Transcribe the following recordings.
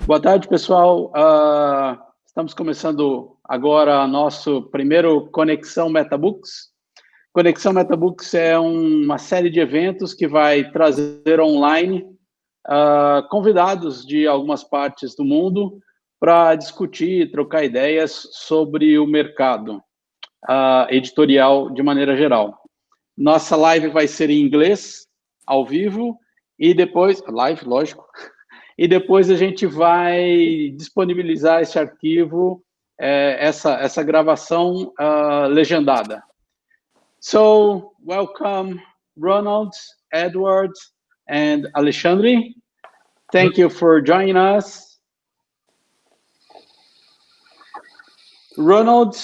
Boa tarde, pessoal. Estamos começando agora nosso primeiro Conexão Metabooks. Conexão Metabooks é uma série de eventos que vai trazer online convidados de algumas partes do mundo para discutir, trocar ideias sobre o mercado editorial de maneira geral. Nossa live vai ser em inglês, ao vivo, e depois... Live, lógico. E depois a gente vai disponibilizar esse arquivo, essa gravação legendada. So, welcome, Ronald, Edward, and Alexandre. Thank you for joining us. Ronald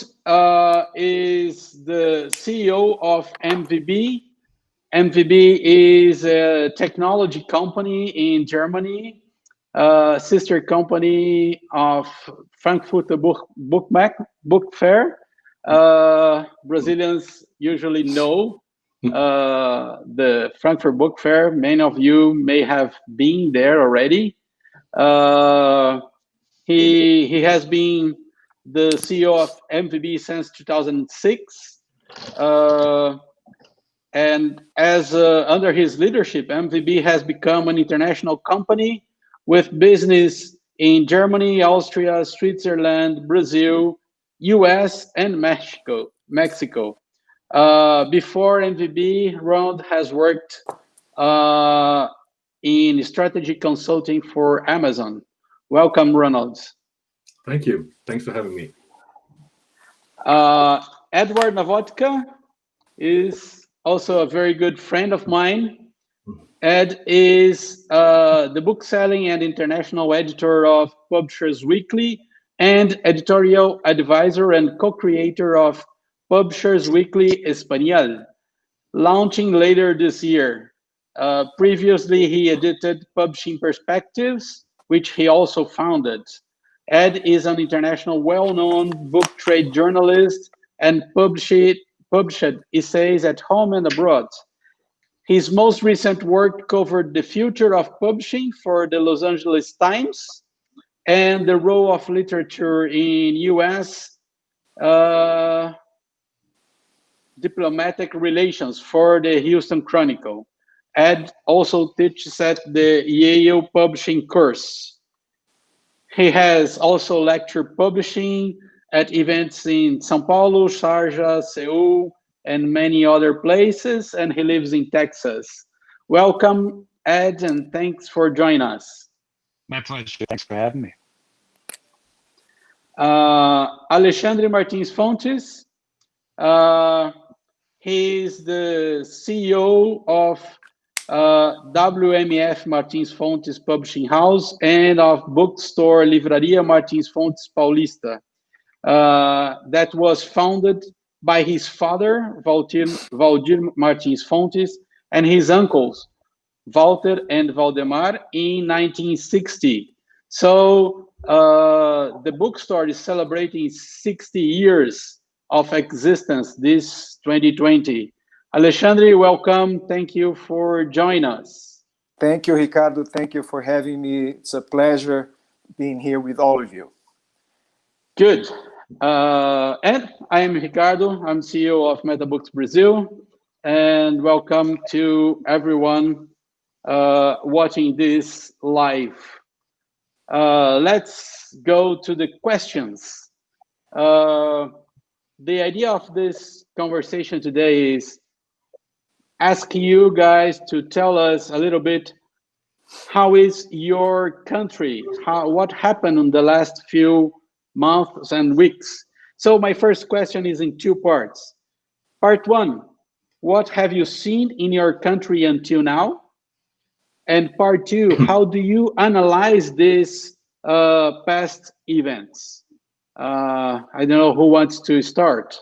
is the CEO of MVB. MVB is a technology company in Germany, sister company of Frankfurt Book Fair. Brazilians usually know the Frankfurt Book Fair. Many of you may have been there already. He has been the CEO of MVB since 2006. And as under his leadership, MVB has become an international company with business in Germany, Austria, Switzerland, Brazil, US, and Mexico. Before MVB, Ronald has worked in strategy consulting for Amazon. Welcome, Ronald. Thank you. Thanks for having me. Edward Navotka is also a very good friend of mine. Ed is the book-selling and international editor of Publishers Weekly and editorial advisor and co-creator of Publishers Weekly Espanol, launching later this year. Previously, he edited Publishing Perspectives, which he also founded. Ed is an international well-known book trade journalist and published essays at home and abroad. His most recent work covered the future of publishing for the Los Angeles Times and the role of literature in U.S. Diplomatic relations for the Houston Chronicle. Ed also teaches at the Yale Publishing course. He has also lectured publishing at events in São Paulo, Sharjah, Seoul, and many other places, and he lives in Texas. Welcome, Ed, and thanks for joining us. My pleasure. Thanks for having me. Alexandre Martins Fontes. He's the CEO of WMF Martins Fontes Publishing House and of bookstore Livraria Martins Fontes Paulista. That was founded by his father, Valdir Martins Fontes, and his uncles, Walter and Valdemar, in 1960. So the bookstore is celebrating 60 years of existence this 2020. Alexandre, welcome. Thank you for joining us. Thank you, Ricardo. Thank you for having me. It's a pleasure being here with all of you. Good. And I am Ricardo. I'm CEO of Metabooks Brazil. And welcome to everyone watching this live. Let's go to the questions. The idea of this conversation today is ask you guys to tell us a little bit, how is your country? What happened in the last few months and weeks? So my first question is in two parts. Part one, what have you seen in your country until now? And part two, how do you analyze these past events? I don't know who wants to start.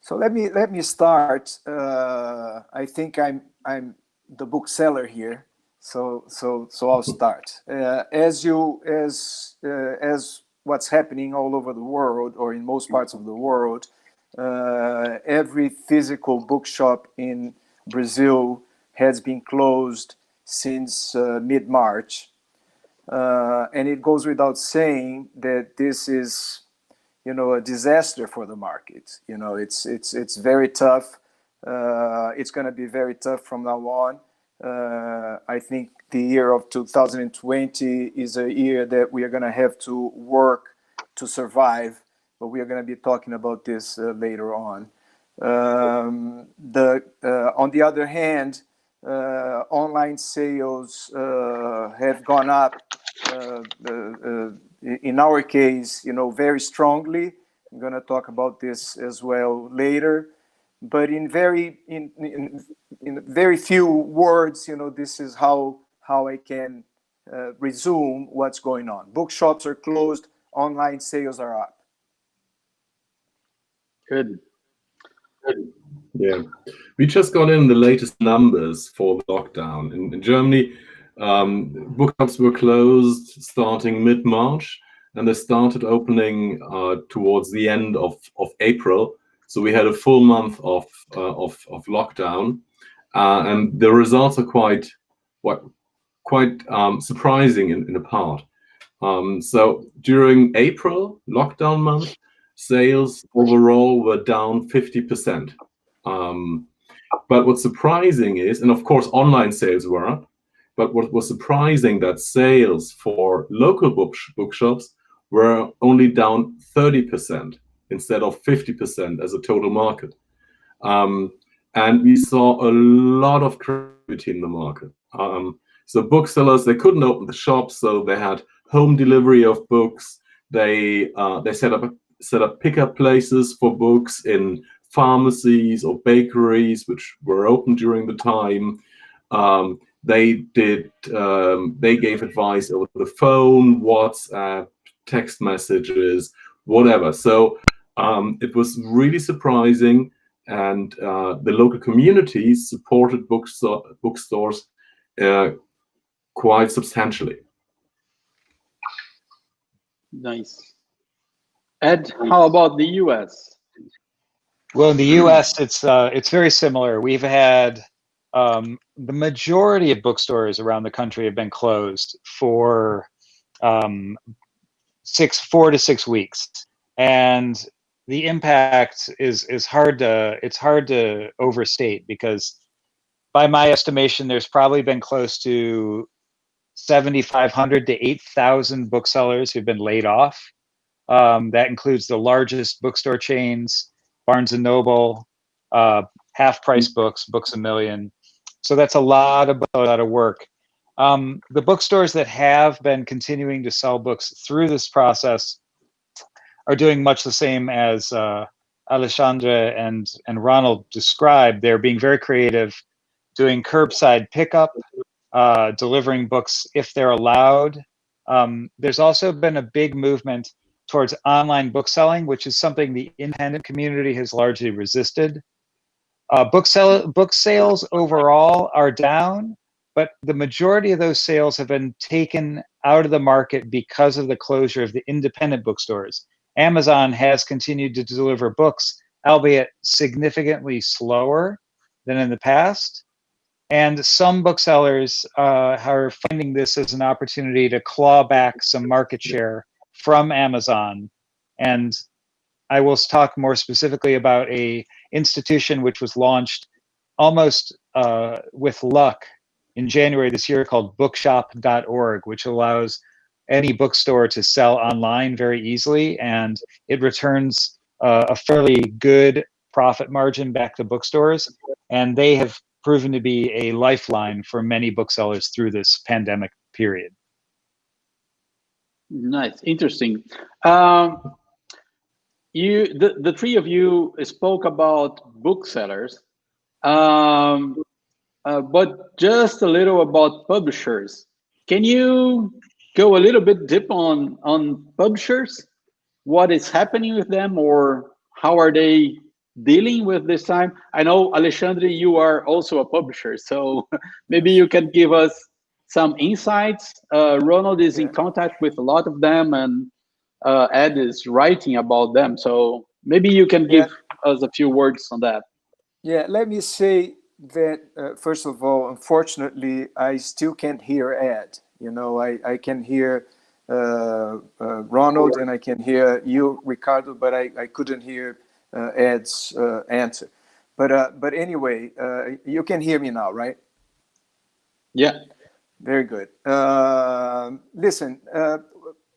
So let me start. I think I'm the bookseller here, so I'll start. As what's happening all over the world, or in most parts of the world, every physical bookshop in Brazil has been closed since mid-March. And it goes without saying that this is, a disaster for the market. It's very tough. It's going to be very tough from now on. I think the year of 2020 is a year that we are going to have to work to survive, but we are going to be talking about this later on. On the other hand, online sales have gone up. In our case, very strongly. I'm going to talk about this as well later. But in very few words, this is how I can resume what's going on. Bookshops are closed. Online sales are up. Good. Yeah, we just got in the latest numbers for the lockdown. In Germany, bookshops were closed starting mid-March, and they started opening towards the end of April. So we had a full month of lockdown, and the results are quite surprising in a part. So during April, lockdown month, sales overall were down 50%. But what's surprising is, and of course online sales were up, but what was surprising that sales for local bookshops were only down 30% instead of 50% as a total market. And we saw a lot of creativity in the market. So booksellers, they couldn't open the shops, so they had home delivery of books. They set up pickup places for books in pharmacies or bakeries, which were open during the time. They gave advice over the phone, WhatsApp, text messages, whatever. So it was really surprising, and the local communities supported bookstores quite substantially. Nice. Ed, how about the U.S.? Well, in the U.S., it's very similar. We've had the majority of bookstores around the country have been closed for 4 to 6 weeks, and the impact is hard to overstate, because by my estimation, there's probably been close to 7,500 to 8,000 booksellers who've been laid off. That includes the largest bookstore chains, Barnes and Noble, Half Price Books, Books A Million. So that's a lot of work. The bookstores that have been continuing to sell books through this process are doing much the same as Alexandre and Ronald described. They're being very creative, doing curbside pickup, delivering books if they're allowed. There's also been a big movement towards online bookselling, which is something the independent community has largely resisted. Book sales overall are down, but the majority of those sales have been taken out of the market because of the closure of the independent bookstores. Amazon has continued to deliver books, albeit significantly slower than in the past. And some booksellers are finding this as an opportunity to claw back some market share from Amazon. And I will talk more specifically about a institution which was launched almost with luck in January this year, called bookshop.org, which allows any bookstore to sell online very easily, and it returns a fairly good profit margin back to bookstores. And they have proven to be a lifeline for many booksellers through this pandemic period. Nice, interesting. The three of you spoke about booksellers, but just a little about publishers. Can you go a little bit deep on publishers? What is happening with them, or how are they dealing with this time? I know, Alexandre, you are also a publisher, so maybe you can give us some insights. Ronald is in contact with a lot of them, and Ed is writing about them. So maybe you can give us a few words on that. Yeah, let me say that, first of all, unfortunately, I still can't hear Ed. You know, I can hear Ronald and I can hear you, Ricardo, but I couldn't hear Ed's answer. But anyway, you can hear me now, right? Yeah. Very good. Listen,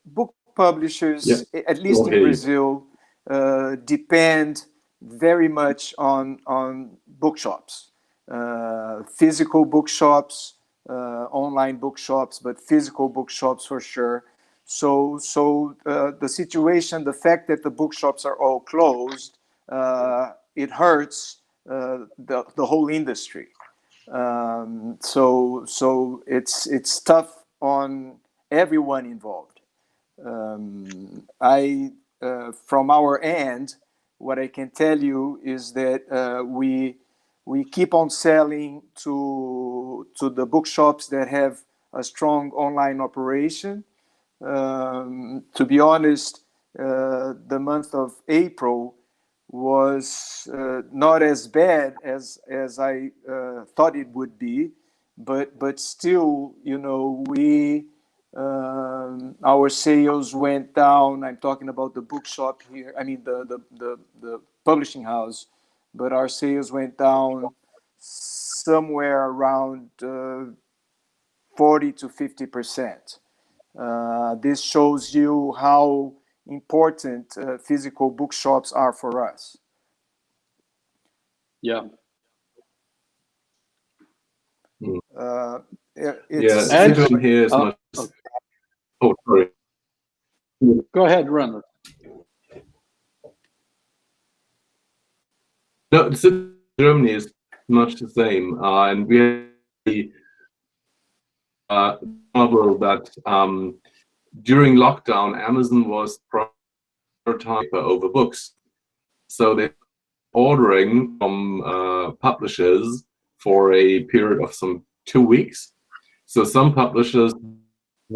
book publishers, at least in Brazil, depend very much on bookshops, physical bookshops, online bookshops, but physical bookshops for sure. So the situation, the fact that the bookshops are all closed, it hurts the whole industry. So it's tough on everyone involved. From our end, what I can tell you is that we keep on selling to the bookshops that have a strong online operation. To be honest, the month of April was not as bad as I thought it would be, but still, you know, our sales went down. I'm talking about the bookshop here. I mean the publishing house, but our sales went down somewhere around 40 to 50%. This shows you how important physical bookshops are for us. Yeah. Situation here is not. Oh, sorry. Go ahead, Ronald. No, Germany is much the same, and we have trouble that during lockdown, Amazon was prioritizing over books, so they're ordering from publishers for a period of some 2 weeks. So some publishers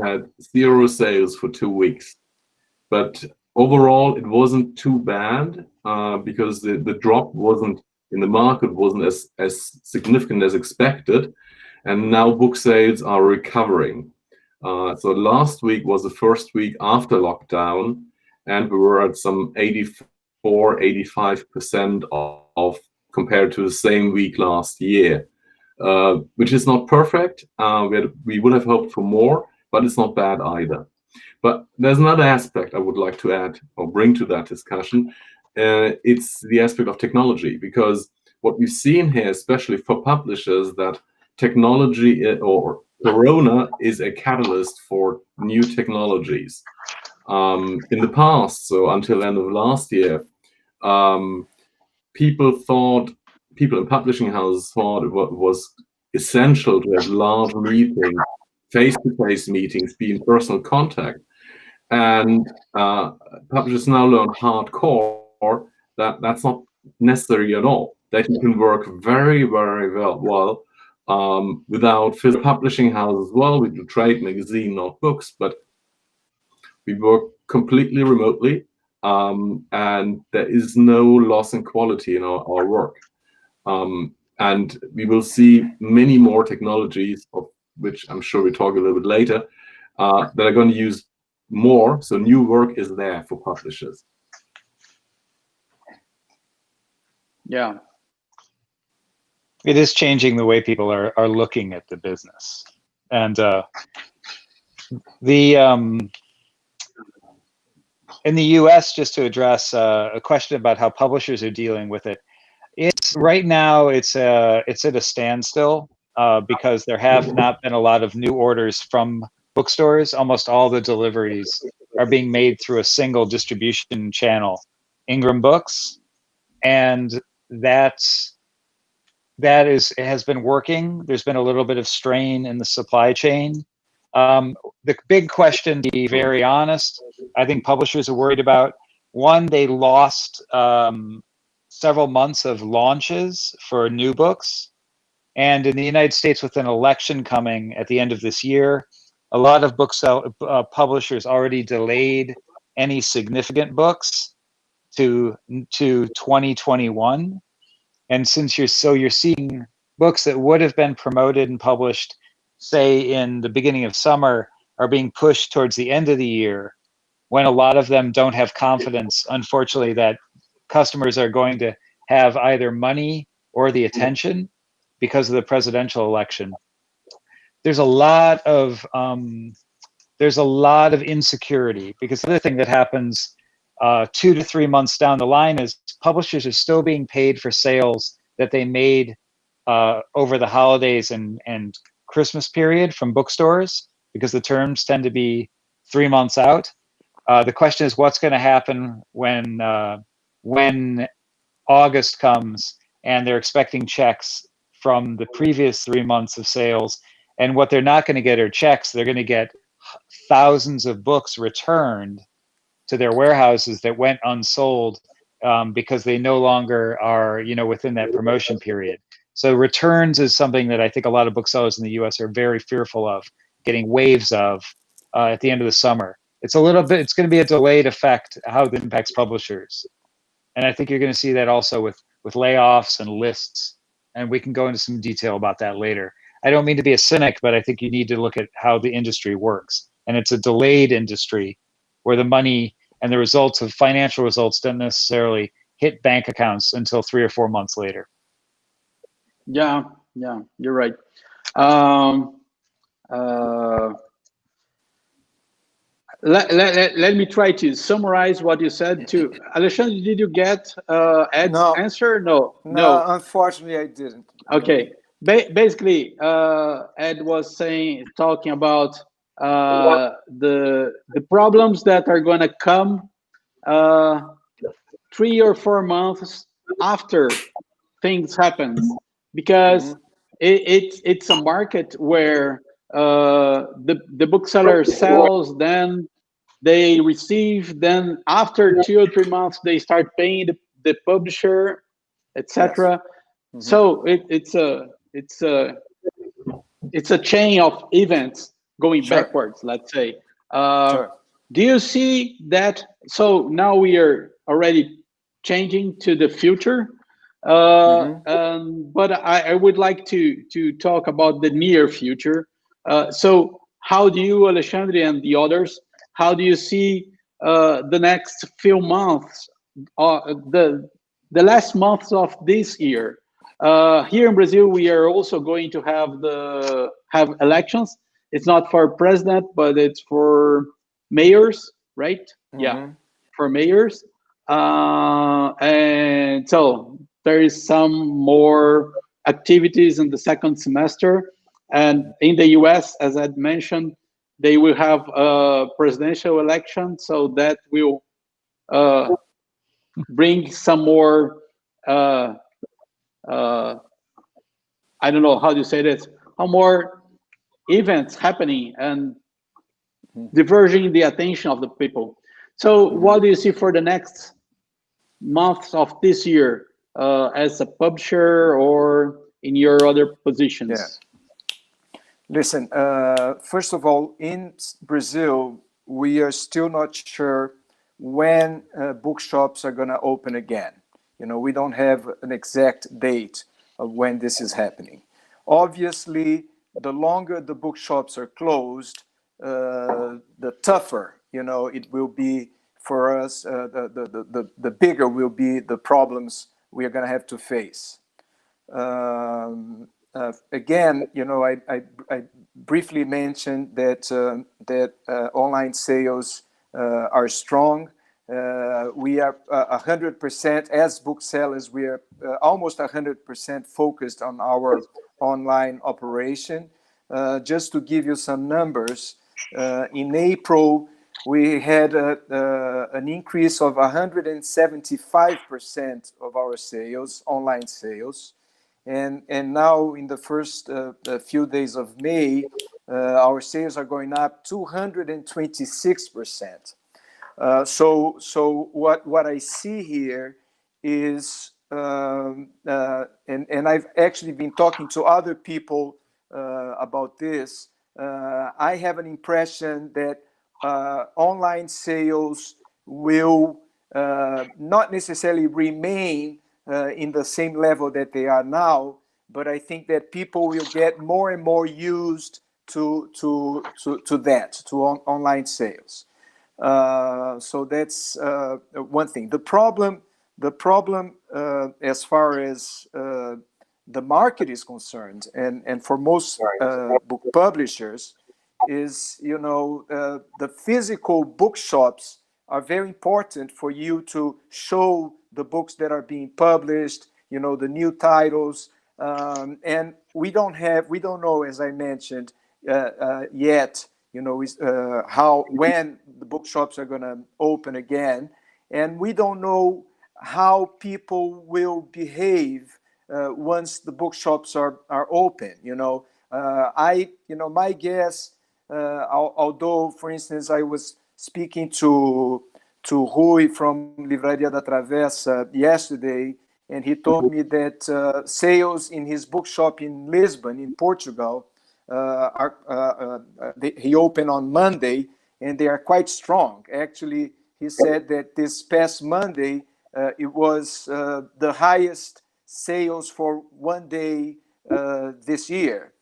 had 0 sales for 2 weeks, but overall it wasn't too bad because the drop wasn't in the market wasn't as significant as expected, and now book sales are recovering. So last week was the first week after lockdown, and we were at some 84-85% of compared to the same week last year, which is not perfect. We would have hoped for more, but it's not bad either. But there's another aspect I would like to add or bring to that discussion. It's the aspect of technology, because what we've seen here, especially for publishers, that technology or Corona is a catalyst for new technologies. In the past, so until end of last year, people in publishing houses thought it was essential to have large meetings, face-to-face meetings, be in personal contact. And publishers now learn hardcore that that's not necessary at all. That you can work very, very well without physical publishing houses as well. We do trade, magazine, not books, but we work completely remotely, and there is no loss in quality in our work. And we will see many more technologies, of which I'm sure we'll talk a little bit later, that are going to use more. So new work is there for publishers. Yeah. It is changing the way people are looking at the business. And in the US, just to address a question about how publishers are dealing with it, it's right now it's at a standstill because there have not been a lot of new orders from bookstores. Almost all the deliveries are being made through a single distribution channel, Ingram Books, and it has been working. There's been a little bit of strain in the supply chain. The big question, to be very honest, I think publishers are worried about, one, they lost several months of launches for new books. And in the United States, with an election coming at the end of this year, a lot of publishers already delayed any significant books to 2021. And since you're seeing books that would have been promoted and published say in the beginning of summer, are being pushed towards the end of the year, when a lot of them don't have confidence, unfortunately, that customers are going to have either money or the attention because of the presidential election. There's a lot of insecurity, because the other thing that happens 2 to 3 months down the line is publishers are still being paid for sales that they made over the holidays and Christmas period from bookstores, because the terms tend to be 3 months out. The question is, what's going to happen when August comes and they're expecting checks from the previous 3 months of sales, and what they're not going to get are checks. They're going to get thousands of books returned to their warehouses that went unsold because they no longer are, within that promotion period. So returns is something that I think a lot of booksellers in the U.S. are very fearful of getting waves of at the end of the summer. It's going to be a delayed effect, how it impacts publishers. And I think you're going to see that also with layoffs and lists. And we can go into some detail about that later. I don't mean to be a cynic, but I think you need to look at how the industry works. And it's a delayed industry where the money and the results of financial results don't necessarily hit bank accounts until 3 or 4 months later. Yeah, you're right. Let me try to summarize what you said too. Alexandre, did you get Ed's answer? No. Unfortunately, I didn't. Okay. Basically, Ed was talking about the problems that are going to come 3 or 4 months after things happen, because it's a market where the bookseller sells, then they receive, then after 2 or 3 months they start paying the publisher, etc. Yes. So it's a chain of events going backwards, let's say. Do you see that? So now we are already changing to the future, but I would like to talk about the near future. So how do you, Alexandre, and the others, how do you see the next few months, the last months of this year? Here in Brazil, we are also going to have elections. It's not for president, but it's for mayors, right? Yeah, for mayors. And so there is some more activities in the second semester. And in the US, as I mentioned, they will have a presidential election. So that will bring some more, I don't know how do you say this, more events happening and diverging the attention of the people. So what do you see for the next months of this year as a publisher or in your other positions? Yeah. Listen, first of all, in Brazil, we are still not sure when bookshops are going to open again. We don't have an exact date of when this is happening. Obviously, the longer the bookshops are closed, the tougher, it will be for us. The bigger will be the problems we are going to have to face. Again, I briefly mentioned that online sales are strong. We are 100%, as booksellers, we are almost 100% focused on our online operation. Just to give you some numbers, in April, we had an increase of 175% of our sales, online sales. And now in the first few days of May, our sales are going up 226%. So what I see here is, and I've actually been talking to other people about this, I have an impression that online sales will not necessarily remain in the same level that they are now, but I think that people will get more and more used to online sales. So that's one thing. The problem as far as the market is concerned, and for most book publishers, is the physical bookshops are very important for you to show the books that are being published, the new titles, and we don't know, as I mentioned, yet, when the bookshops are going to open again, and we don't know how people will behave once the bookshops are open. My guess, although, for instance, I was speaking to Rui from Livraria da Travessa yesterday, and he told me that sales in his bookshop in Lisbon, in Portugal, he opened on Monday, and they are quite strong. Actually, he said that this past Monday, it was the highest sales for one day this year.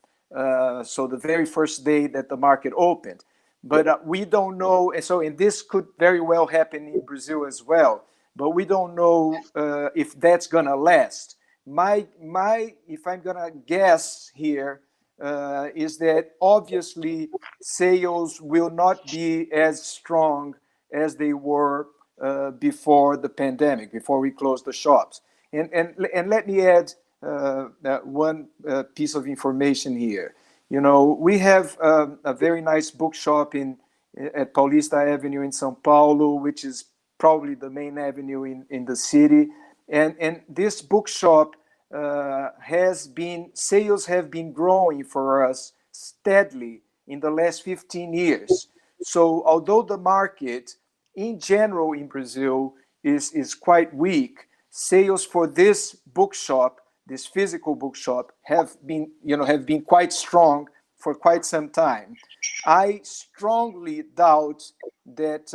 So the very first day that the market opened. But we don't know, and this could very well happen in Brazil as well. But we don't know if that's gonna last. If I'm gonna guess here, is that obviously sales will not be as strong as they were before the pandemic, before we closed the shops. And let me add one piece of information here. We have a very nice bookshop at Paulista Avenue in São Paulo, which is probably the main avenue in the city. And this bookshop sales have been growing for us steadily in the last 15 years. So although the market in general in Brazil is quite weak, sales for this bookshop, this physical bookshop, have been quite strong for quite some time. I strongly doubt that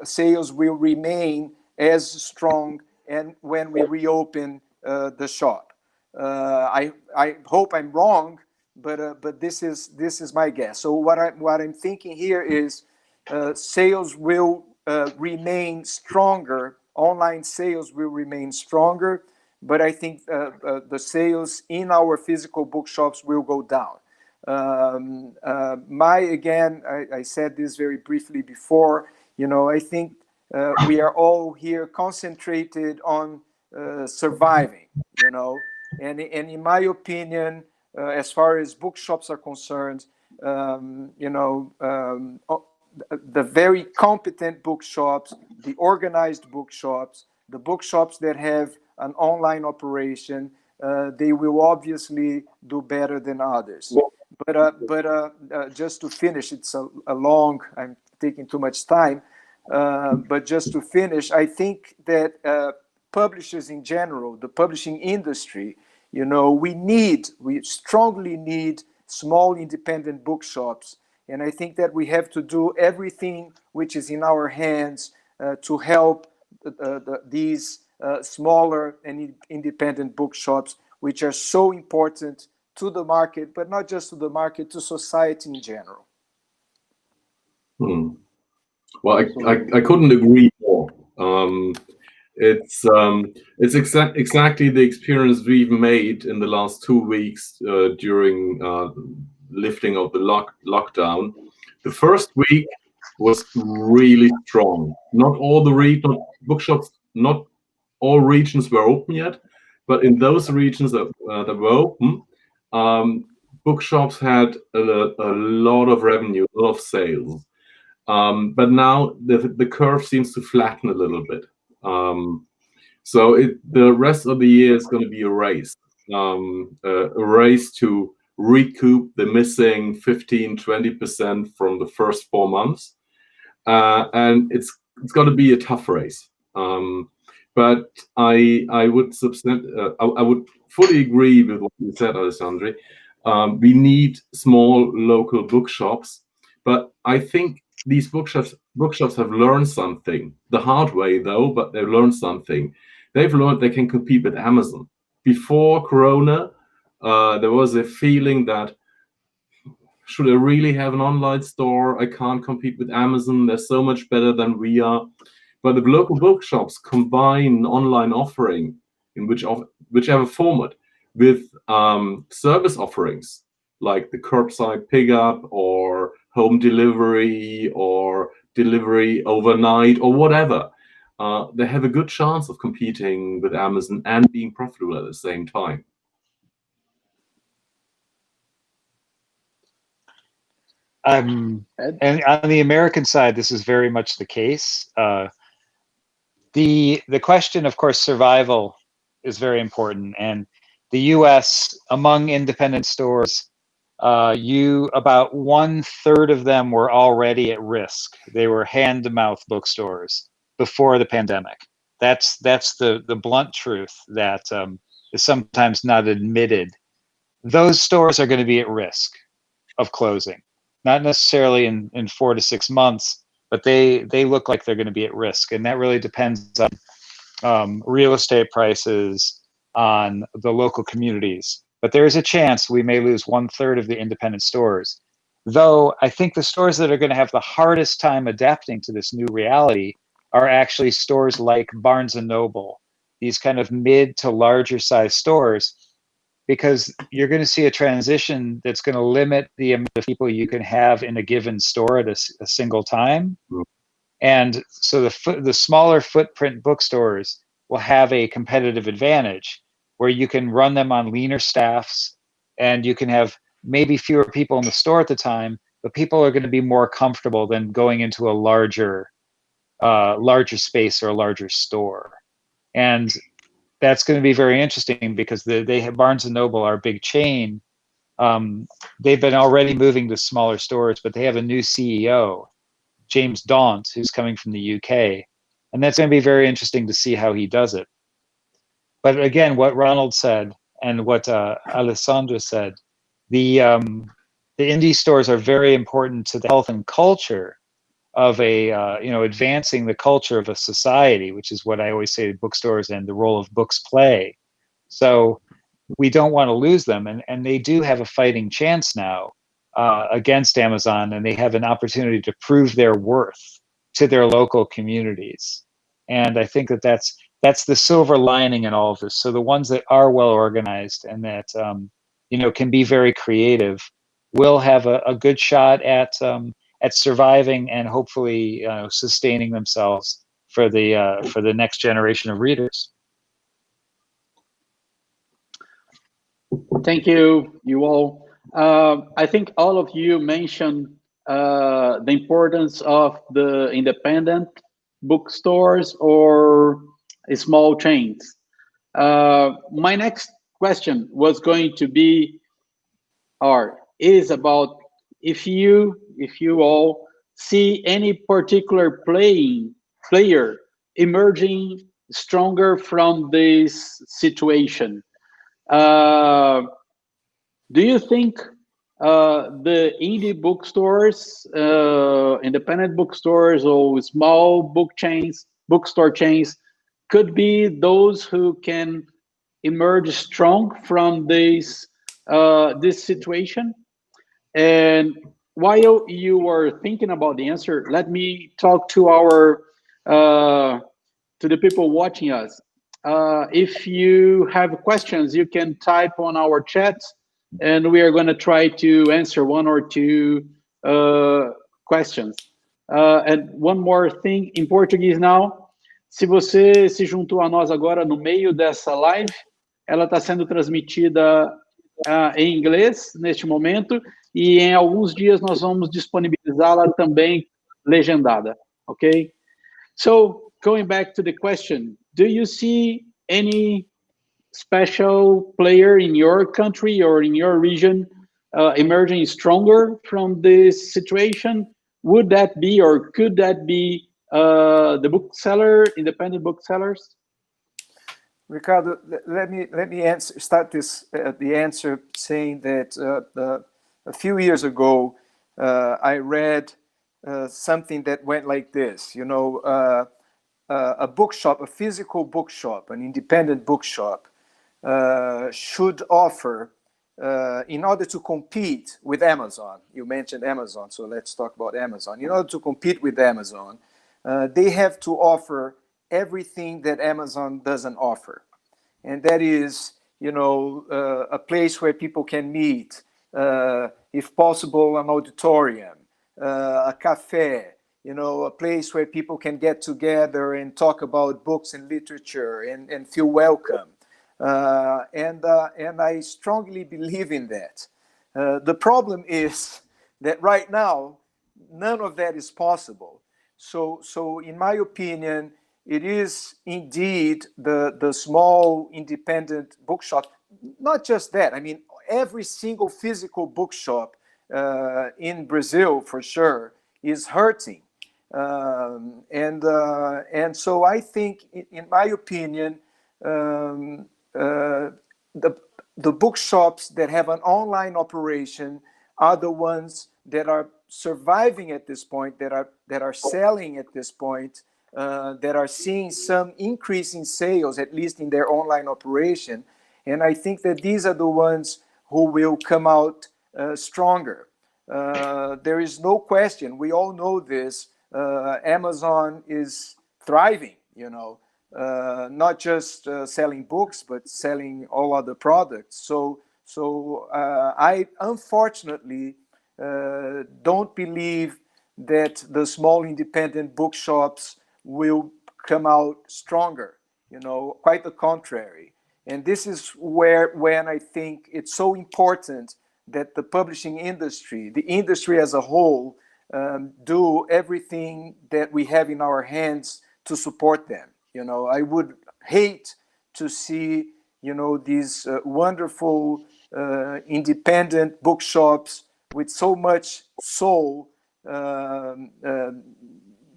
sales will remain as strong and when we reopen the shop. I hope I'm wrong, but this is my guess. So what I'm thinking here is sales will remain stronger. Online sales will remain stronger, but I think the sales in our physical bookshops will go down. I said this very briefly before, I think we are all here concentrated on surviving, and in my opinion, as far as bookshops are concerned, the very competent bookshops, the organized bookshops, the bookshops that have an online operation, they will obviously do better than others. But just to finish, it's a long, I'm taking too much time, but just to finish, I think that publishers in general, the publishing industry, we strongly need small independent bookshops. And I think that we have to do everything which is in our hands to help these smaller and independent bookshops, which are so important to the market, but not just to the market, to society in general. Well, I couldn't agree more. It's exactly the experience we've made in the last 2 weeks during lifting of the lockdown. The first week was really strong. Not all bookshops, not all regions were open yet, but in those regions that were open, bookshops had a lot of revenue, a lot of sales. But now the curve seems to flatten a little bit. So the rest of the year is going to be a race to recoup the missing 15-20% from the first 4 months, and it's going to be a tough race. But I would fully agree with what you said, Alessandri. We need small local bookshops, but I think these bookshops have learned something the hard way, though. But they've learned something. They've learned they can compete with Amazon. Before Corona, there was a feeling that should I really have an online store? I can't compete with Amazon. They're so much better than we are. But the local bookshops combine online offering in whichever format with service offerings like the curbside pickup or home delivery or delivery overnight or whatever. They have a good chance of competing with Amazon and being profitable at the same time. And on the American side, this is very much the case. The question, of course, survival is very important. And the U.S., among independent stores, about 1/3 of them were already at risk. They were hand-to-mouth bookstores before the pandemic. That's the blunt truth that is sometimes not admitted. Those stores are going to be at risk of closing. Not necessarily in 4 to 6 months, but they look like they're going to be at risk. And that really depends on real estate prices, on the local communities. But there is a chance we may lose 1/3 of the independent stores. Though I think the stores that are going to have the hardest time adapting to this new reality are actually stores like Barnes and Noble, these kind of mid to larger size stores, because you're going to see a transition that's going to limit the amount of people you can have in a given store at a single time. And so the smaller footprint bookstores will have a competitive advantage where you can run them on leaner staffs and you can have maybe fewer people in the store at the time, but people are going to be more comfortable than going into a larger space or a larger store. And that's going to be very interesting because they have Barnes and Noble, our big chain. They've been already moving to smaller stores, but they have a new CEO, James Daunt, who's coming from the UK, and that's going to be very interesting to see how he does it. But again, what Ronald said and what Alessandra said, the indie stores are very important to the health and culture of advancing the culture of a society, which is what I always say bookstores and the role of books play. So we don't want to lose them, and they do have a fighting chance now against Amazon, and they have an opportunity to prove their worth to their local communities. And I think that's the silver lining in all of this. So the ones that are well organized and that can be very creative will have a good shot at surviving and hopefully sustaining themselves for the next generation of readers. Thank you, you all. I think all of you mentioned the importance of the independent bookstores or small chains. My next question was going to be, or is about if you all see any particular player emerging stronger from this situation. Do you think the indie bookstores, independent bookstores, or small bookstore chains, could be those who can emerge strong from this situation? And while you were thinking about the answer, let me talk to the people watching us. If you have questions, you can type on our chat, and we are going to try to answer one or two questions. And one more thing in Portuguese now. Se você se juntou a nós agora no meio dessa live, ela está sendo transmitida em inglês neste momento, e em alguns dias nós vamos disponibilizá-la também legendada, okay? So, going back to the question, do you see any special player in your country or in your region emerging stronger from this situation? Would that be, or could that be, the bookseller, independent booksellers? Ricardo, let me start the answer saying that a few years ago I read something that went like this. A bookshop, a physical bookshop, an independent bookshop should offer in order to compete with Amazon, you mentioned Amazon, so let's talk about Amazon. In order to compete with Amazon, they have to offer everything that Amazon doesn't offer. And that is, a place where people can meet, if possible, an auditorium, a cafe, a place where people can get together and talk about books and literature and feel welcome. And I strongly believe in that. The problem is that right now, none of that is possible. So in my opinion, it is indeed the small independent bookshop. Not just that. I mean, every single physical bookshop in Brazil, for sure, is hurting. And so I think, in my opinion, the bookshops that have an online operation are the ones that are surviving at this point, that are selling at this point, that are seeing some increase in sales, at least in their online operation. And I think that these are the ones who will come out stronger. There is no question. We all know this. Amazon is thriving, not just selling books, but selling all other products. So I unfortunately don't believe that the small independent bookshops will come out stronger. Quite the contrary. And this is when I think it's so important that the publishing industry, the industry as a whole, do everything that we have in our hands to support them. I would hate to see, these wonderful independent bookshops with so much soul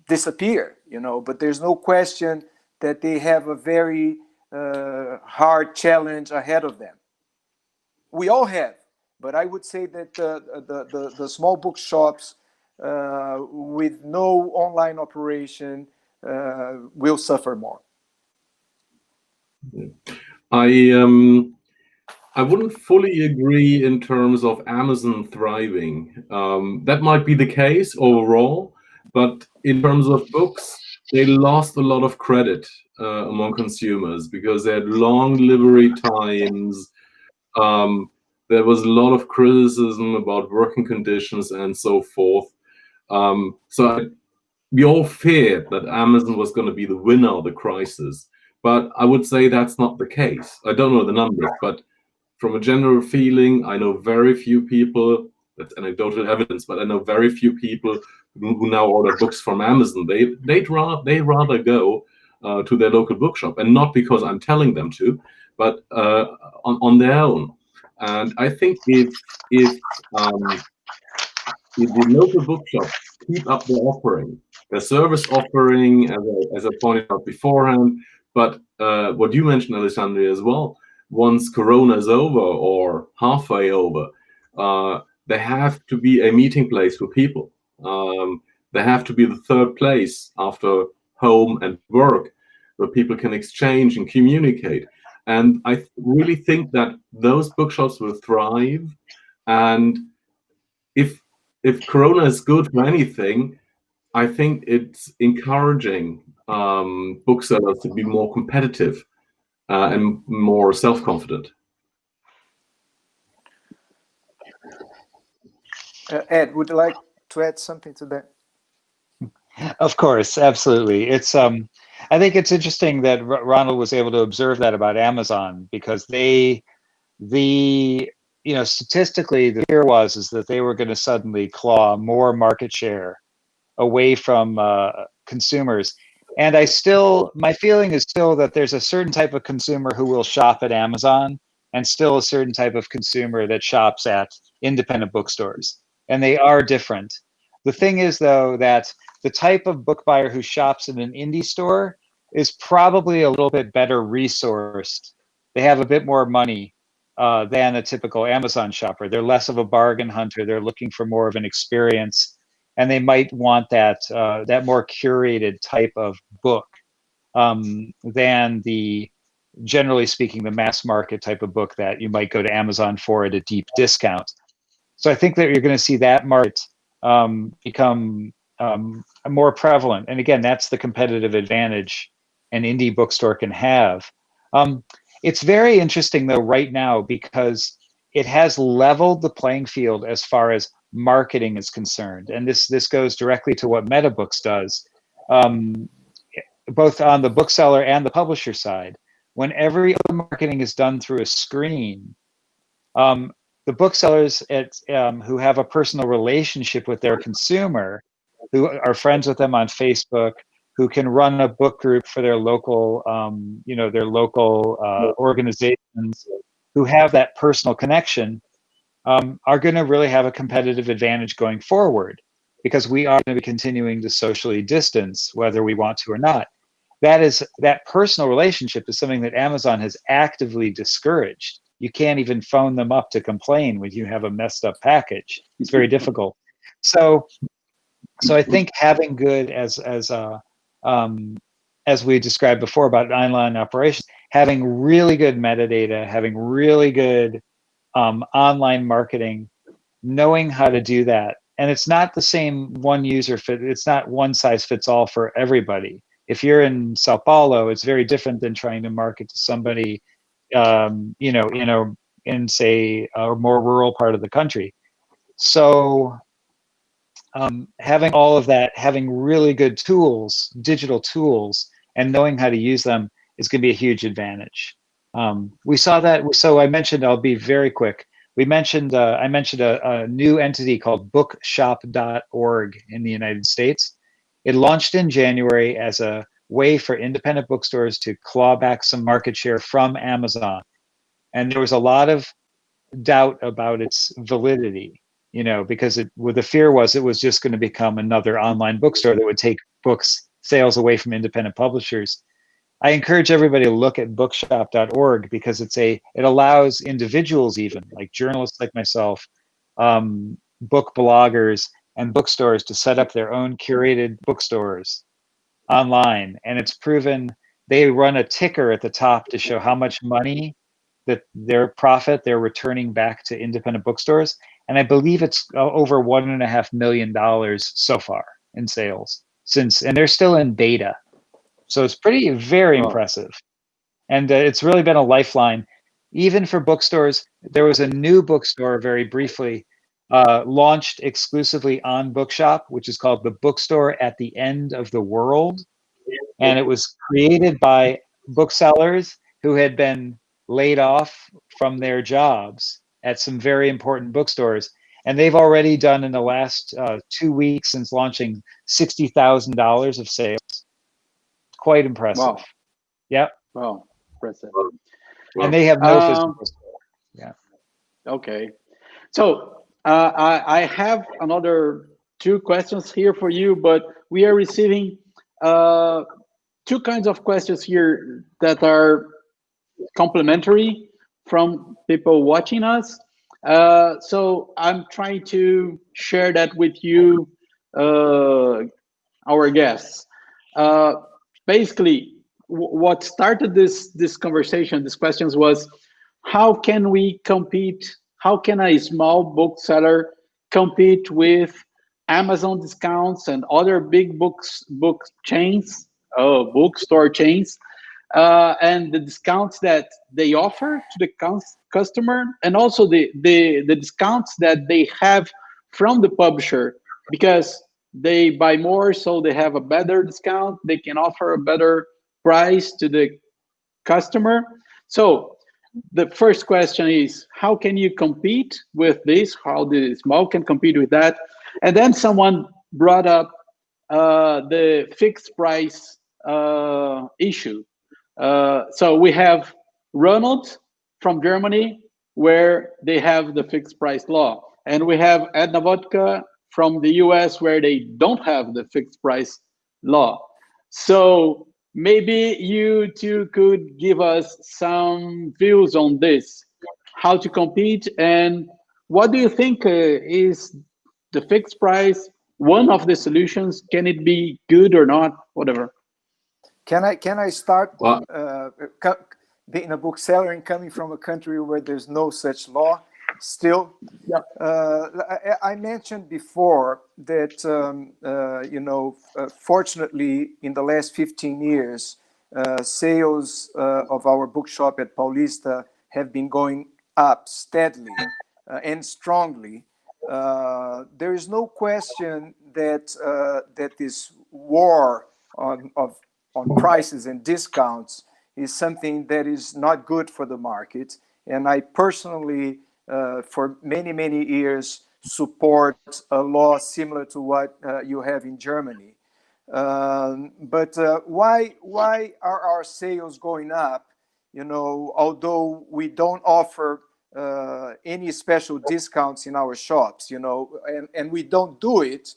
disappear, but there's no question that they have a very hard challenge ahead of them. We all have, but I would say that the small bookshops with no online operation will suffer more. I wouldn't fully agree in terms of Amazon thriving. That might be the case overall, but in terms of books, they lost a lot of credit among consumers because they had long delivery times. There was a lot of criticism about working conditions and so forth. We all feared that Amazon was going to be the winner of the crisis, but I would say that's not the case. I don't know the numbers, but from a general feeling, I know very few people, that's anecdotal evidence, but I know very few people who now order books from Amazon. They'd rather go to their local bookshop, and not because I'm telling them to, but on their own. And I think if the local bookshops keep up their offering, their service offering, as I pointed out beforehand, but what you mentioned, Alessandro, as well, once Corona is over or halfway over, they have to be a meeting place for people. They have to be the third place after home and work, where people can exchange and communicate. And I really think that those bookshops will thrive. And if Corona is good for anything, I think it's encouraging booksellers to be more competitive and more self-confident. Ed, would you like to add something to that? Of course, absolutely. It's I think it's interesting that Ronald was able to observe that about Amazon, because statistically, the fear is that they were going to suddenly claw more market share away from consumers. And my feeling is still that there's a certain type of consumer who will shop at Amazon, and still a certain type of consumer that shops at independent bookstores. And they are different. The thing is, though, that the type of book buyer who shops in an indie store is probably a little bit better resourced. They have a bit more money than a typical Amazon shopper. They're less of a bargain hunter. They're looking for more of an experience, and they might want that more curated type of book than the generally speaking, the mass market type of book that you might go to Amazon for at a deep discount. So I think that you're going to see that market become more prevalent. And again, that's the competitive advantage an indie bookstore can have. It's very interesting though right now because it has leveled the playing field as far as marketing is concerned. And this goes directly to what Metabooks does, both on the bookseller and the publisher side. When every other marketing is done through a screen, the booksellers who have a personal relationship with their consumer, who are friends with them on Facebook, who can run a book group for their local, organizations, who have that personal connection, are going to really have a competitive advantage going forward, because we are going to be continuing to socially distance, whether we want to or not. That personal relationship is something that Amazon has actively discouraged. You can't even phone them up to complain when you have a messed up package. It's very difficult. So I think having good, as we described before about online operations, having really good metadata, having really good online marketing, knowing how to do that. And it's not the same one user fit. It's not one size fits all for everybody. If you're in Sao Paulo, it's very different than trying to market to somebody, in say a more rural part of the country. So having all of that, having really good tools, digital tools, and knowing how to use them is going to be a huge advantage. We saw that. So I mentioned, I'll be very quick. I mentioned a new entity called bookshop.org in the United States. It launched in January as a way for independent bookstores to claw back some market share from Amazon. And there was a lot of doubt about its validity, because the fear was it was just going to become another online bookstore that would take books sales away from independent publishers. I encourage everybody to look at bookshop.org because it allows individuals, even like journalists like myself, book bloggers, and bookstores to set up their own curated bookstores online. And it's proven they run a ticker at the top to show how much money that their profit they're returning back to independent bookstores. And I believe it's over $1.5 million so far in sales and they're still in beta. So it's very impressive. And it's really been a lifeline, even for bookstores. There was a new bookstore very briefly launched exclusively on Bookshop, which is called the Bookstore at the End of the World. And it was created by booksellers who had been laid off from their jobs at some very important bookstores. And they've already done in the last 2 weeks since launching $60,000 of sales. Quite impressive. Wow. Yep. Wow. Impressive. And they have no physical store. Yeah. Okay. So I have another 2 questions here for you, but we are receiving 2 kinds of questions here that are complementary from people watching us. So I'm trying to share that with you, our guests. Basically, what started this conversation, these questions, was how can we compete? How can a small bookseller compete with Amazon discounts and other big bookstore chains, and the discounts that they offer to the customer, and also the discounts that they have from the publisher, because they buy more, so they have a better discount. They can offer a better price to the customer. So the first question is, how can you compete with this? How the small can compete with that? And then someone brought up the fixed price issue. So we have Ronald from Germany, where they have the fixed price law. And we have Edna Vodka from the US, where they don't have the fixed price law. So maybe you two could give us some views on this, how to compete, and what do you think is the fixed price one of the solutions? Can it be good or not? Whatever. Can I start? Well, being a bookseller and coming from a country where there's no such law still. Yeah. I mentioned before that, fortunately, in the last 15 years, sales of our bookshop at Paulista have been going up steadily and strongly. There is no question that that this war on prices and discounts is something that is not good for the market. And I personally, for many years, support a law similar to what you have in Germany. But why are our sales going up? Although we don't offer any special discounts in our shops, and we don't do it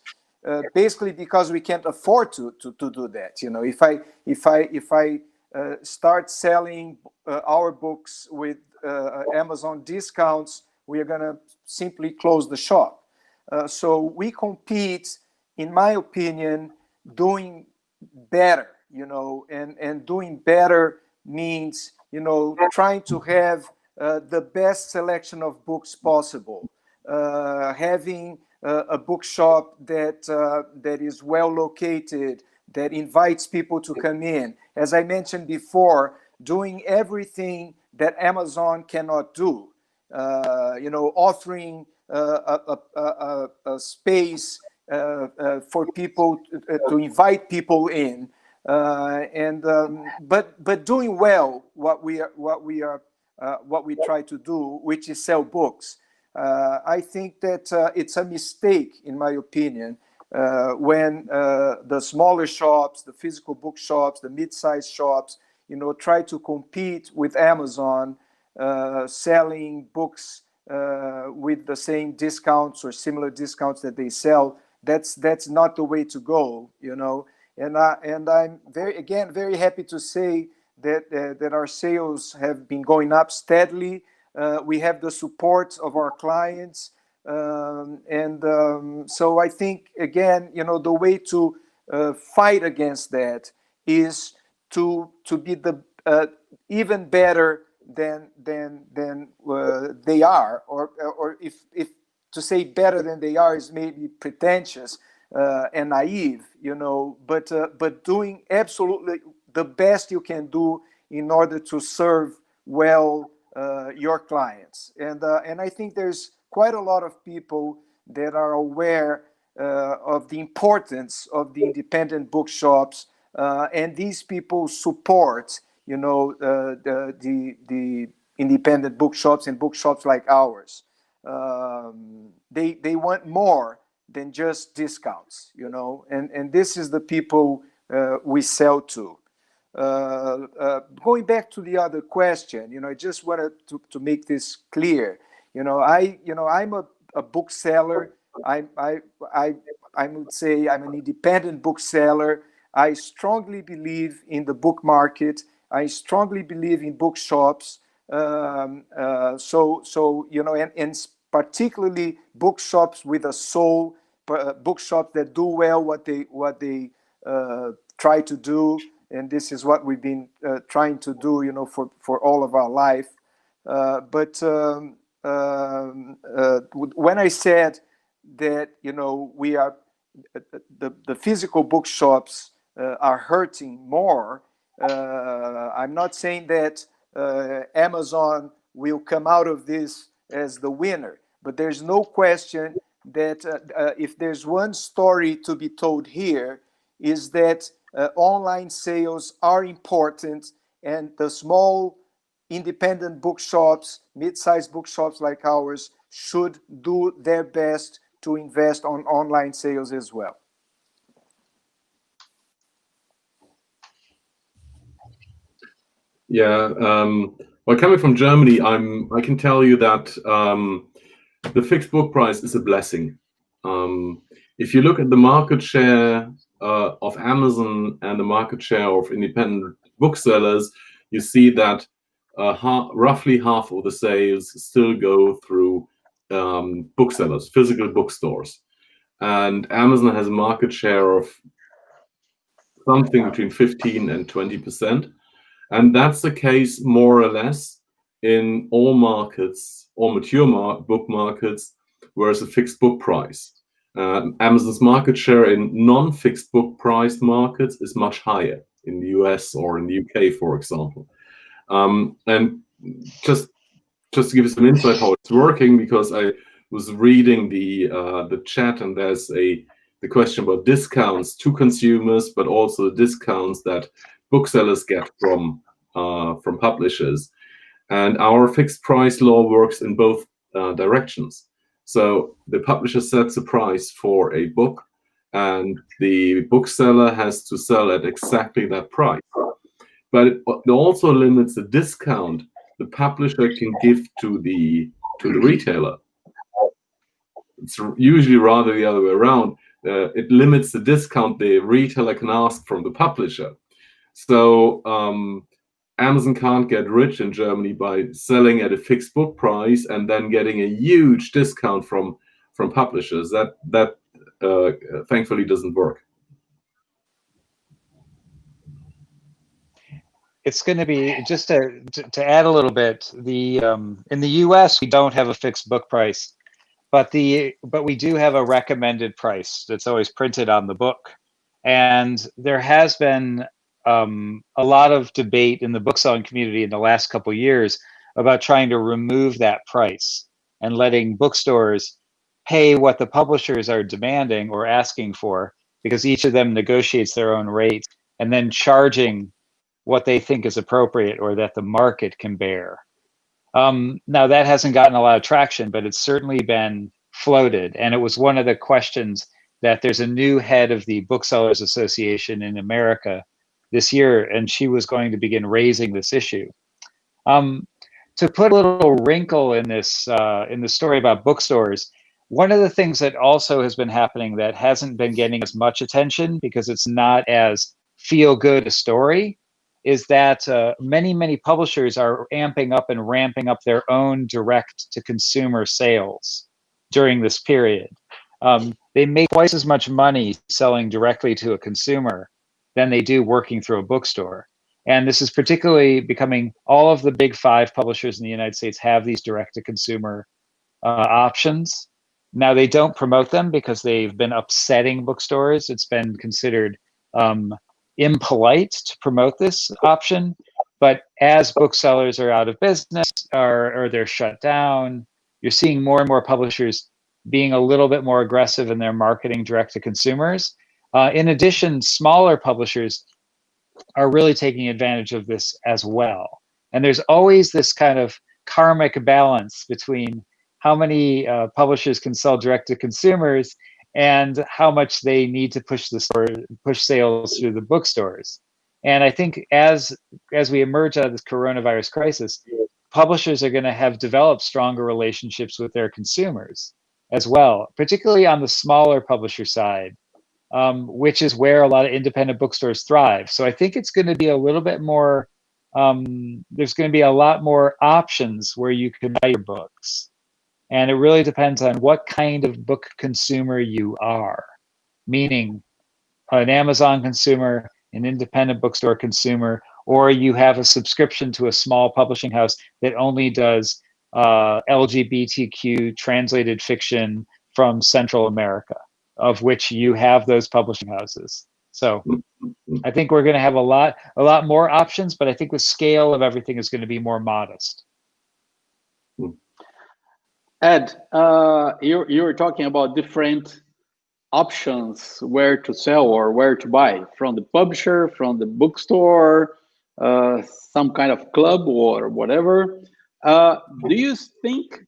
basically because we can't afford to do that. If I start selling our books with Amazon discounts, we are going to simply close the shop. So we compete, in my opinion, doing better, and doing better means, trying to have the best selection of books possible, having a bookshop that is well located, that invites people to come in. As I mentioned before, doing everything that Amazon cannot do, offering a space for people to invite people in, but doing well what we try to do, which is sell books. I think that it's a mistake, in my opinion, when the smaller shops, the physical bookshops, the mid-sized shops, try to compete with Amazon, selling books with the same discounts or similar discounts that they sell. That's not the way to go, And I'm very happy to say that our sales have been going up steadily. We have the support of our clients, so I think, again, the way to fight against that is to be the even better than they are, or if to say better than they are is maybe pretentious and naive, but doing absolutely the best you can do in order to serve well your clients. And I think there's quite a lot of people that are aware of the importance of the independent bookshops, and these people support, the independent bookshops and bookshops like ours. They want more than just discounts, and this is the people we sell to. Going back to the other question, I just wanted to make this clear. I'm a bookseller. I would say I'm an independent bookseller. I strongly believe in the book market. I strongly believe in bookshops. And particularly bookshops with a soul, bookshops that do well what they try to do. And this is what we've been trying to do, for all of our life. But when I said that, we are the physical bookshops are hurting more, I'm not saying that Amazon will come out of this as the winner, but there's no question that if there's one story to be told here, is that online sales are important, and the small independent bookshops, mid-sized bookshops like ours, should do their best to invest on online sales as well. Yeah, well, coming from Germany, I can tell you that the fixed book price is a blessing. If you look at the market share of Amazon and the market share of independent booksellers, you see that roughly half of the sales still go through booksellers, physical bookstores. And Amazon has a market share of something between 15 and 20%. And that's the case more or less in all markets, all mature book markets, where it's a fixed book price. Amazon's market share in non-fixed book price markets is much higher in the US or in the UK, for example. And just to give you some insight how it's working, because I was reading the chat, and there's the question about discounts to consumers, but also the discounts that booksellers get from publishers. And our fixed price law works in both directions. So the publisher sets a price for a book, and the bookseller has to sell at exactly that price. But it also limits the discount the publisher can give to the retailer. It's usually rather the other way around. It limits the discount the retailer can ask from the publisher. So Amazon can't get rich in Germany by selling at a fixed book price and then getting a huge discount from publishers. That thankfully doesn't work. It's going to be, just to add a little bit, in the US we don't have a fixed book price, but we do have a recommended price that's always printed on the book. And there has been a lot of debate in the bookselling community in the last couple of years about trying to remove that price and letting bookstores pay what the publishers are demanding or asking for, because each of them negotiates their own rate, and then charging what they think is appropriate or that the market can bear. Now that hasn't gotten a lot of traction, but it's certainly been floated. And it was one of the questions that there's a new head of the Booksellers Association in America this year, and she was going to begin raising this issue. To put a little wrinkle in this, in the story about bookstores, one of the things that also has been happening that hasn't been getting as much attention because it's not as feel good a story, is that many publishers are amping up and ramping up their own direct to consumer sales during this period. They make twice as much money selling directly to a consumer than they do working through a bookstore. And this is particularly becoming, all of the big 5 publishers in the United States have these direct to consumer options. Now they don't promote them because they've been upsetting bookstores. It's been considered impolite to promote this option, but as booksellers are out of business or they're shut down, you're seeing more and more publishers being a little bit more aggressive in their marketing direct to consumers. In addition, smaller publishers are really taking advantage of this as well. And there's always this kind of karmic balance between how many publishers can sell direct to consumers and how much they need to push sales through the bookstores. And I think as we emerge out of this coronavirus crisis, publishers are going to have developed stronger relationships with their consumers as well, particularly on the smaller publisher side, which is where a lot of independent bookstores thrive. So I think it's going to be a little bit more, there's going to be a lot more options where you can buy your books. And it really depends on what kind of book consumer you are, meaning an Amazon consumer, an independent bookstore consumer, or you have a subscription to a small publishing house that only does LGBTQ translated fiction from Central America, of which you have those publishing houses. So I think we're going to have a lot more options, but I think the scale of everything is going to be more modest. Ed, you were talking about different options where to sell or where to buy, from the publisher, from the bookstore, some kind of club or whatever. Do you think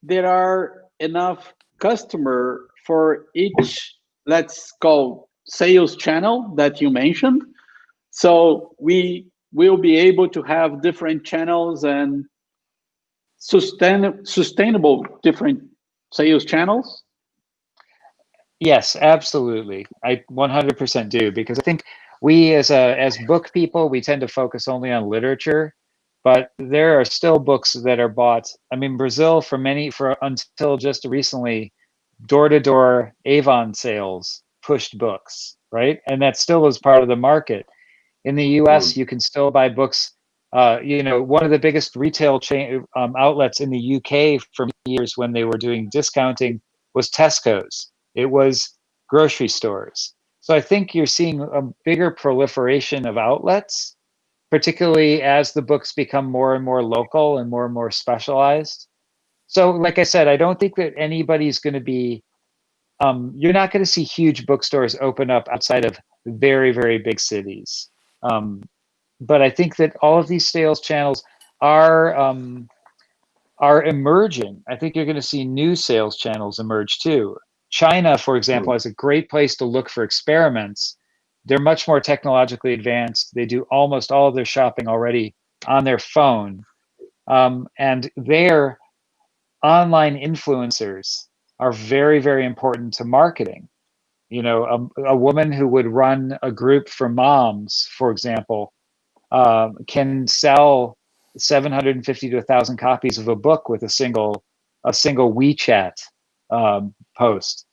there are enough customer for each, let's call, sales channel that you mentioned? So we will be able to have different channels and sustainable different sales channels? Yes, absolutely. I 100% do, because I think we as book people, we tend to focus only on literature, but there are still books that are bought. I mean, Brazil until just recently, door-to-door Avon sales pushed books, right? And that still is part of the market. In the US, you can still buy books One of the biggest retail chain outlets in the UK for years when they were doing discounting was Tesco's. It was grocery stores. So I think you're seeing a bigger proliferation of outlets, particularly as the books become more and more local and more specialized. So like I said, I don't think that anybody's going to be, you're not going to see huge bookstores open up outside of very, very big cities. But I think that all of these sales channels are emerging. I think you're going to see new sales channels emerge too. China, for example, is a great place to look for experiments. They're much more technologically advanced. They do almost all of their shopping already on their phone. And their online influencers are very, very important to marketing. A woman who would run a group for moms, for example, can sell 750 to 1,000 copies of a book with a single WeChat post.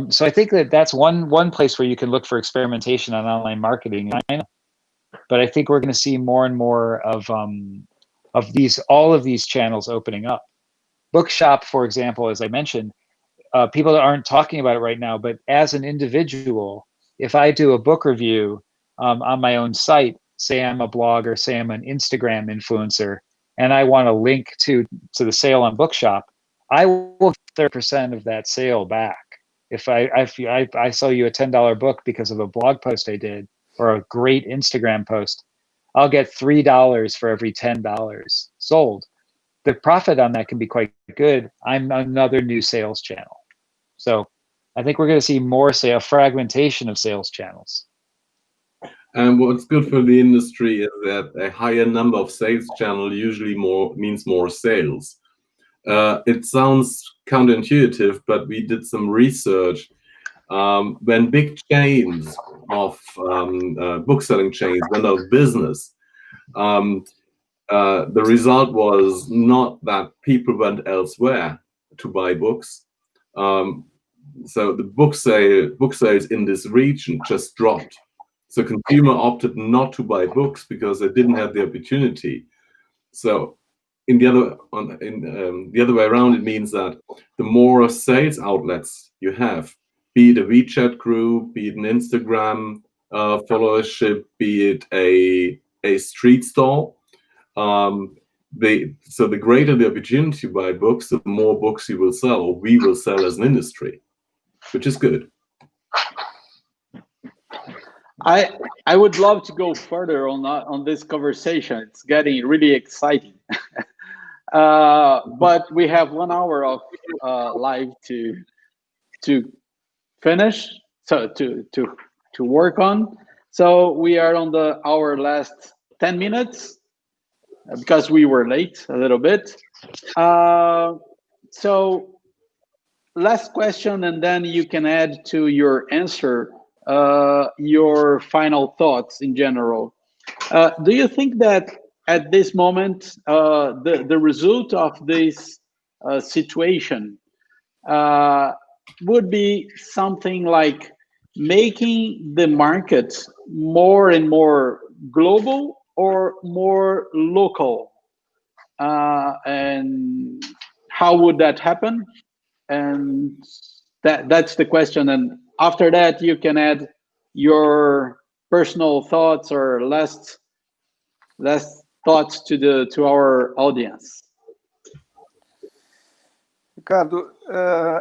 So I think that that's one place where you can look for experimentation on online marketing in China. But I think we're going to see more and more of all of these channels opening up. Bookshop, for example, as I mentioned, people aren't talking about it right now, but as an individual, if I do a book review on my own site, say I'm a blogger, say I'm an Instagram influencer, and I want to link to the sale on Bookshop, I will get 30% of that sale back. If I sell you a $10 book because of a blog post I did or a great Instagram post, I'll get $3 for every $10 sold. The profit on that can be quite good. I'm another new sales channel. So I think we're going to see more, a fragmentation of sales channels. And what's good for the industry is that a higher number of sales channels usually means more sales. It sounds counterintuitive, but we did some research. When big chains of bookselling chains went out of business, the result was not that people went elsewhere to buy books. So the book sales in this region just dropped. So consumer opted not to buy books because they didn't have the opportunity. So in the other way around, it means that the more sales outlets you have, be it a WeChat group, be it an Instagram followership, be it a street stall, so the greater the opportunity to buy books, the more books you will sell, or we will sell as an industry, which is good. I would love to go further on this conversation. It's getting really exciting. But we have 1 hour of live to finish, so to work on. So we are on our last 10 minutes because we were late a little bit. So last question, and then you can add to your answer your final thoughts in general. Do you think that at this moment, the result of this situation would be something like making the market more and more global or more local? And how would that happen? And that's the question. And after that, you can add your personal thoughts or last thoughts to our audience. Ricardo,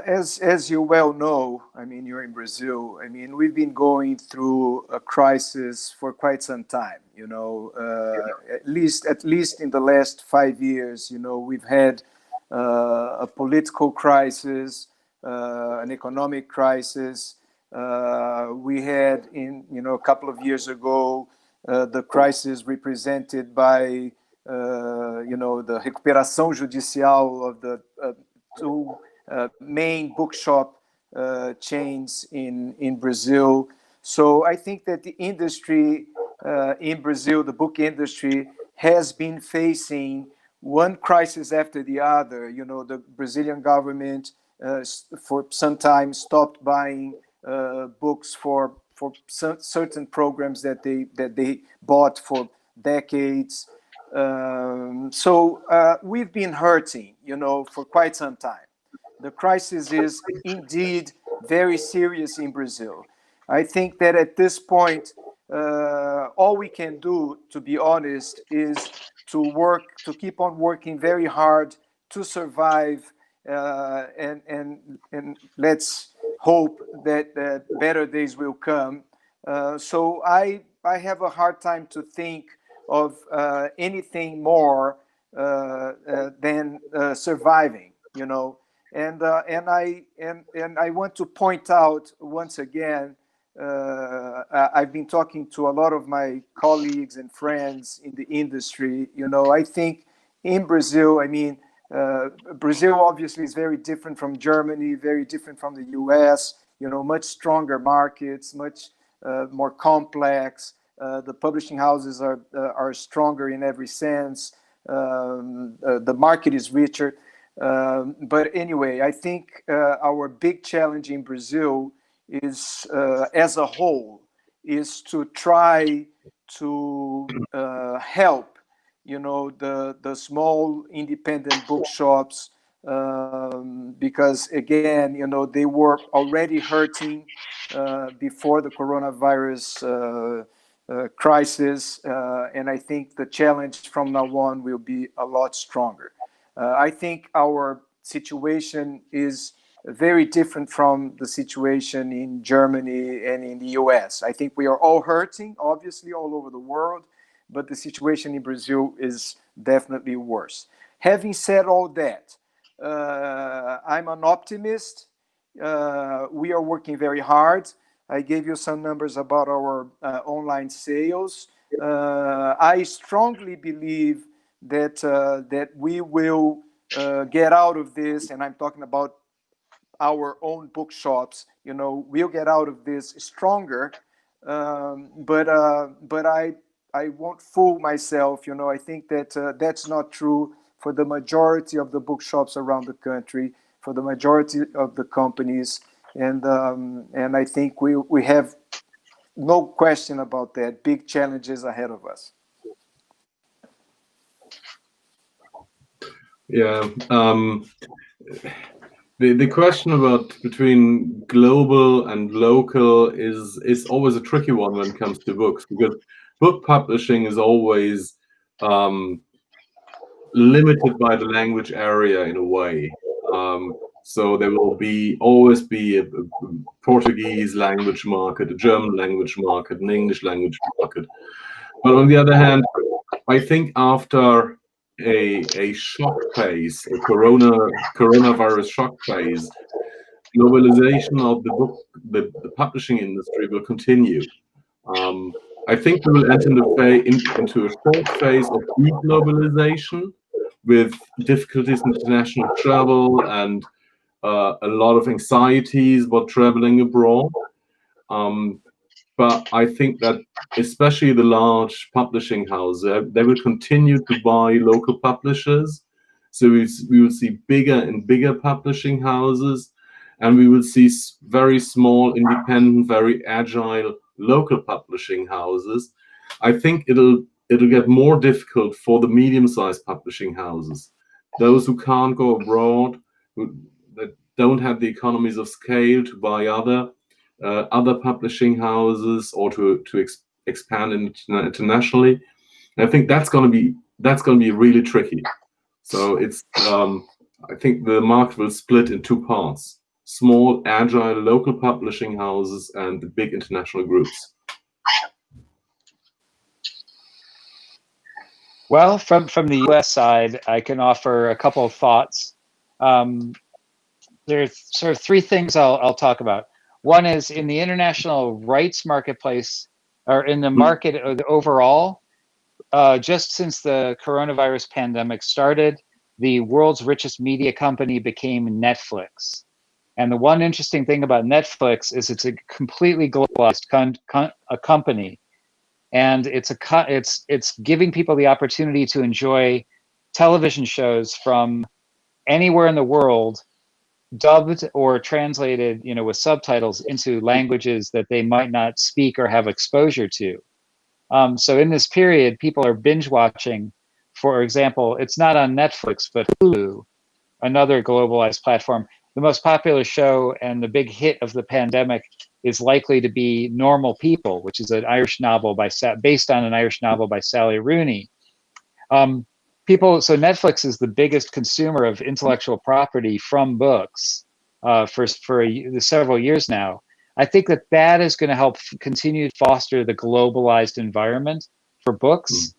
as you well know, I mean, you're in Brazil. I mean, we've been going through a crisis for quite some time. At least in the last 5 years, we've had a political crisis, an economic crisis. We had a couple of years ago, the crisis represented by, the recuperação judicial of the two main bookshop chains in Brazil. So I think that the industry in Brazil, the book industry, has been facing one crisis after the other. The Brazilian government for some time stopped buying books for certain programs that they bought for decades. So we've been hurting, for quite some time. The crisis is indeed very serious in Brazil. I think that at this point, all we can do, to be honest, is to keep on working very hard to survive, and let's hope that better days will come. So I have a hard time to think of anything more than surviving, And I want to point out once again. I've been talking to a lot of my colleagues and friends in the industry. I think in Brazil, Brazil obviously is very different from Germany, very different from the US, much stronger markets, much more complex. The publishing houses are stronger in every sense. The market is richer. But anyway, I think our big challenge in Brazil is, as a whole, is to try to help, the small independent bookshops, because again, they were already hurting before the coronavirus crisis, and I think the challenge from now on will be a lot stronger. I think our situation is very different from the situation in Germany and in the US. I think we are all hurting, obviously, all over the world, but the situation in Brazil is definitely worse. Having said all that, I'm an optimist. We are working very hard. I gave you some numbers about our online sales. I strongly believe that we will get out of this, and I'm talking about our own bookshops. We'll get out of this stronger. But I won't fool myself. I think that that's not true for the majority of the bookshops around the country, for the majority of the companies, and I think we have no question about that. Big challenges ahead of us. Yeah. The question about between global and local is always a tricky one when it comes to books, because book publishing is always limited by the language area in a way. So there will always be a Portuguese language market, a German language market, an English language market. But on the other hand, I think after a shock phase, a coronavirus shock phase, globalization of the publishing industry will continue. I think we will enter into a short phase of deglobalization with difficulties in international travel and a lot of anxieties about traveling abroad. But I think that especially the large publishing houses, they will continue to buy local publishers. So we will see bigger and bigger publishing houses, and we will see very small, independent, very agile local publishing houses. I think it'll get more difficult for the medium-sized publishing houses, those who can't go abroad, that don't have the economies of scale to buy other publishing houses or to expand internationally. And I think that's going to be really tricky. So it's I think the market will split in two parts: small, agile, local publishing houses and the big international groups. Well, from the US side, I can offer a couple of thoughts. There's sort of three things I'll talk about. One is in the international rights marketplace, or in the market overall, just since the coronavirus pandemic started, the world's richest media company became Netflix. And the one interesting thing about Netflix is it's a completely globalized company, and it's giving people the opportunity to enjoy television shows from anywhere in the world, dubbed or translated, with subtitles into languages that they might not speak or have exposure to. So in this period, people are binge watching for example, it's not on Netflix, but Hulu, another globalized platform. The most popular show and the big hit of the pandemic is likely to be Normal People, which is an Irish novel based on an Irish novel by Sally Rooney. So Netflix is the biggest consumer of intellectual property from books for several years now. I think that is going to help continue to foster the globalized environment for books.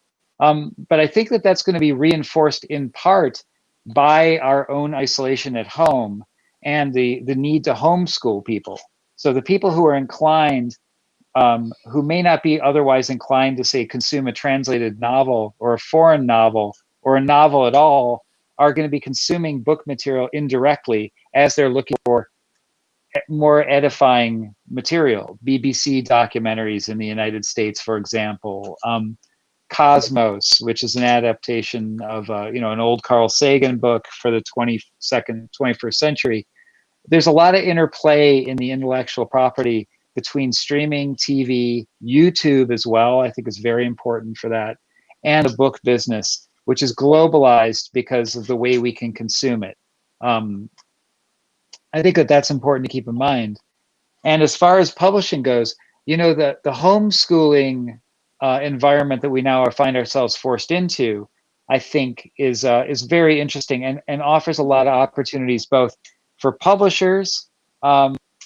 But I think that's going to be reinforced in part by our own isolation at home and the need to homeschool people. So the people who are inclined, who may not be otherwise inclined to, say, consume a translated novel or a foreign novel or a novel at all, are going to be consuming book material indirectly as they're looking for more edifying material. BBC documentaries in the United States, for example, Cosmos, which is an adaptation of an old Carl Sagan book for the 21st century. There's a lot of interplay in the intellectual property between streaming, TV, YouTube as well, I think is very important for that, and the book business, which is globalized because of the way we can consume it. I think that's important to keep in mind. And as far as publishing goes, the homeschooling environment that we now find ourselves forced into, I think is very interesting and offers a lot of opportunities both for publishers,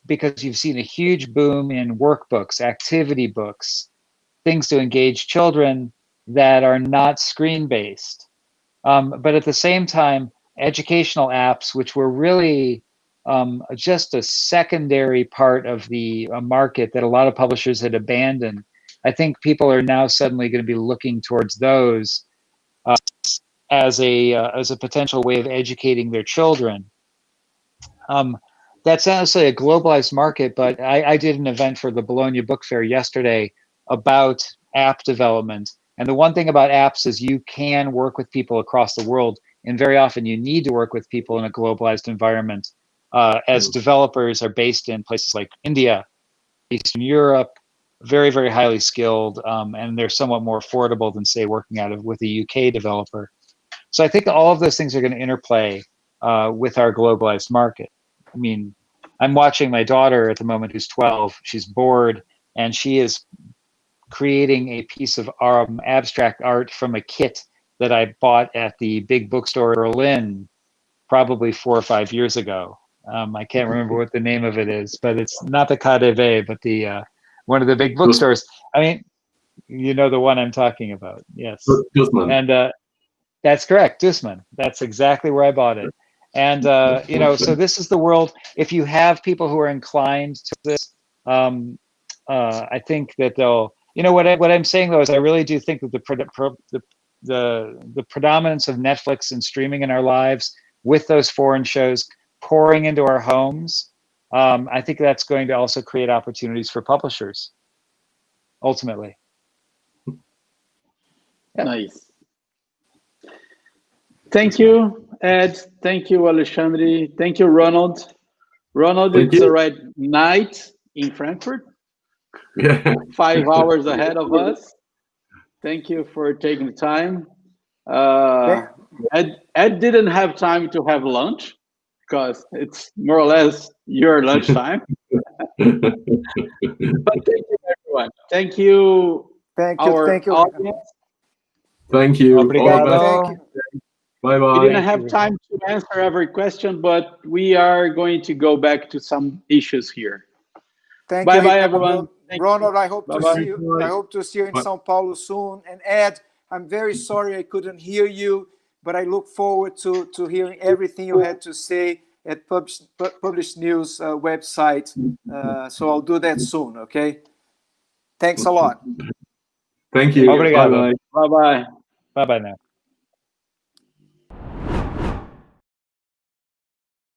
because you've seen a huge boom in workbooks, activity books, things to engage children that are not screen-based. But at the same time, educational apps, which were really just a secondary part of the market that a lot of publishers had abandoned. I think people are now suddenly going to be looking towards those as a potential way of educating their children. That's not necessarily a globalized market, but I did an event for the Bologna Book Fair yesterday about app development. And the one thing about apps is you can work with people across the world, and very often you need to work with people in a globalized environment, as developers are based in places like India, Eastern Europe, very, very highly skilled, and they're somewhat more affordable than, say, working with a UK developer. So I think all of those things are going to interplay with our globalized market. I mean, I'm watching my daughter at the moment who's 12. She's bored, and she is creating a piece of abstract art from a kit that I bought at the big bookstore in Berlin probably 4 or 5 years ago. I can't remember what the name of it is, but it's not the KaDeWe, but the one of the big bookstores. I mean, you know the one I'm talking about. Yes. Dussmann. And that's correct, Dussmann. That's exactly where I bought it. And so this is the world. If you have people who are inclined to this, I think that they'll. What I'm saying though is I really do think that the predominance of Netflix and streaming in our lives, with those foreign shows pouring into our homes, I think that's going to also create opportunities for publishers, ultimately. Yeah. Nice. Thank you, Ed. Thank you, Alexandre. Thank you, Ronald. Ronald, it's the right night in Frankfurt. Yeah. 5 hours ahead of us. Thank you for taking the time. Ed didn't have time to have lunch because it's more or less your lunchtime. But thank you, everyone. Thank you. Thank you. Thank you. Audience. Thank you. Obrigado. Thank you. Bye-bye. We didn't have time to answer every question, but we are going to go back to some issues here. Thank you. Bye, everyone. Ronald, I hope to Bye-bye. see you. I hope to see you in São Paulo soon. And Ed, I'm very sorry I couldn't hear you, but I look forward to hearing everything you had to say at Published News website. So I'll do that soon. Okay. Thanks a lot. Thank you. Obrigado. Bye-bye. Bye-bye. Bye-bye now.